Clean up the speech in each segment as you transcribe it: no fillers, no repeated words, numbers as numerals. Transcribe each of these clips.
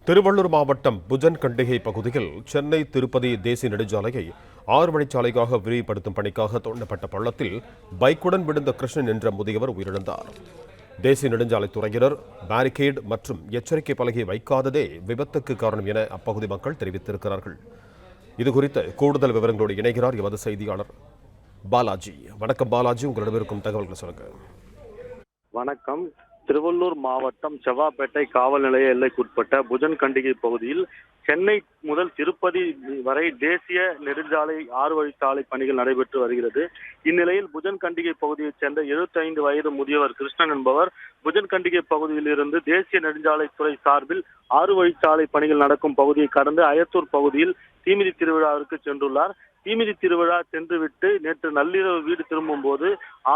திருவள்ளூர் மாவட்டம் புஜன்கண்டிகை பகுதியில் சென்னை திருப்பதி தேசிய நெடுஞ்சாலையை 6 வழிச்சாலையாக விரிவுபடுத்தும் பணிக்காக தோண்டப்பட்ட பள்ளத்தில் பைக்குடன் விழுந்த கிருஷ்ணன் என்ற முதியவர் உயிரிழந்தார். தேசிய நெடுஞ்சாலைத்துறையினர் பேரிகேட் மற்றும் எச்சரிக்கை பலகை வைக்காததே விபத்துக்கு காரணம் என அப்பகுதி மக்கள் தெரிவித்திருக்கிறார்கள். இதுகுறித்த கூடுதல் விவரங்களோடு இணைகிறார் எமது செய்தியாளர் பாலாஜி. வணக்கம் பாலாஜி, உங்களிடம் இருக்கும் தகவல்களை சொல்லுங்க. வணக்கம். திருவள்ளூர் மாவட்டம் செவ்வாப்பேட்டை காவல் நிலைய எல்லைக்குட்பட்ட புஜன்கண்டிகை பகுதியில் சென்னை முதல் திருப்பதி வரை தேசிய நெடுஞ்சாலை 6 வழிச்சாலை பணிகள் நடைபெற்று வருகிறது. இந்நிலையில் புஜன்கண்டிகை பகுதியைச் சேர்ந்த 75 வயது முதியவர் கிருஷ்ணன் என்பவர் புஜன்கண்டிகை பகுதியில் இருந்து தேசிய நெடுஞ்சாலைத்துறை சார்பில் 6 வழிச்சாலை பணிகள் நடக்கும் பகுதியை கடந்து அயத்தூர் பகுதியில் தீமிதி திருவிழாவிற்கு சென்றுள்ளார். தீமிதி திருவிழா சென்றுவிட்டு நேற்று நள்ளிரவு வீடு திரும்பும் போது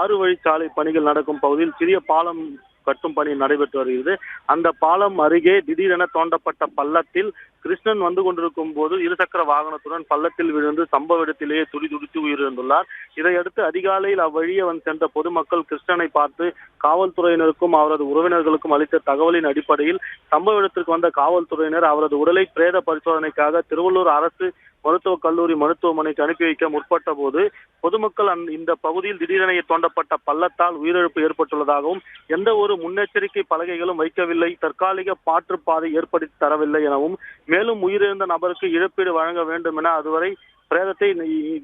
6 வழிச்சாலை பணிகள் நடக்கும் பகுதியில் சிறிய பாலம் கட்டும் பணி நடைபெற்று வருகிறது. அந்த பாலம் அருகே திடீரென தோண்டப்பட்ட பள்ளத்தில் கிருஷ்ணன் வந்து கொண்டிருக்கும் போது இருசக்கர வாகனத்துடன் பள்ளத்தில் விழுந்து சம்பவ இடத்திலேயே துடிதுடித்து உயிரிழந்துள்ளார். இதையடுத்து அதிகாலையில் அவ்வழியே சென்ற பொதுமக்கள் கிருஷ்ணனை பார்த்து காவல்துறையினருக்கும் அவரது உறவினர்களுக்கும் அளித்த தகவலின் அடிப்படையில் சம்பவ இடத்திற்கு வந்த காவல்துறையினர் அவரது உடலை பிரேத பரிசோதனைக்காக திருவள்ளூர் அரசு மருத்துவக் கல்லூரி மருத்துவமனைக்கு அனுப்பி வைக்க முற்பட்ட போது பொதுமக்கள் இந்த பகுதியில் திடீரென தோண்டப்பட்ட பள்ளத்தால் உயிரிழப்பு ஏற்பட்டுள்ளதாகவும் எந்த ஒரு முன்னெச்சரிக்கை பலகைகளும் வைக்கவில்லை, தற்காலிக மாற்றுப்பாதை ஏற்படுத்தி தரவில்லை எனவும் மேலும் உயிரிழந்த நபருக்கு இழப்பீடு வழங்க வேண்டும் என அதுவரை பிரேதத்தை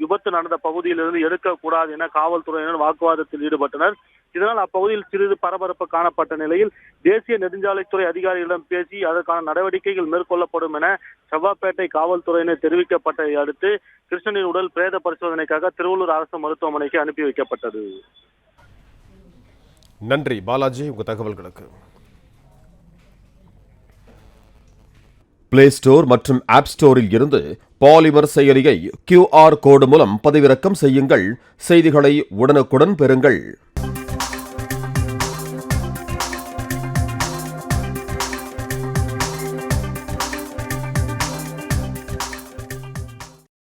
விபத்து நடந்த பகுதியிலிருந்து எடுக்கக்கூடாது என காவல்துறையினர் வாக்குவாதத்தில் ஈடுபட்டனர். இதனால் அப்பகுதியில் சிறிது பரபரப்பு காணப்பட்ட நிலையில் தேசிய நெடுஞ்சாலைத்துறை அதிகாரிகளிடம் பேசி அதற்கான நடவடிக்கைகள் மேற்கொள்ளப்படும் என செவ்வாப்பேட்டை காவல்துறையினர் தெரிவிக்கப்பட்டதை அடுத்து கிருஷ்ணனின் உடல் பிரேத பரிசோதனைக்காக திருவள்ளூர் அரசு மருத்துவமனைக்கு அனுப்பி வைக்கப்பட்டது. நன்றி பாலாஜி, உங்க தகவல்களுக்கு. பிளே ஸ்டோர் மற்றும் ஆப் ஸ்டோரில் இருந்து பாலிமர் செயலியை QR கோடு மூலம் பதிவிறக்கம் செய்யுங்கள். செய்திகளை உடனுக்குடன் பெறுங்கள்.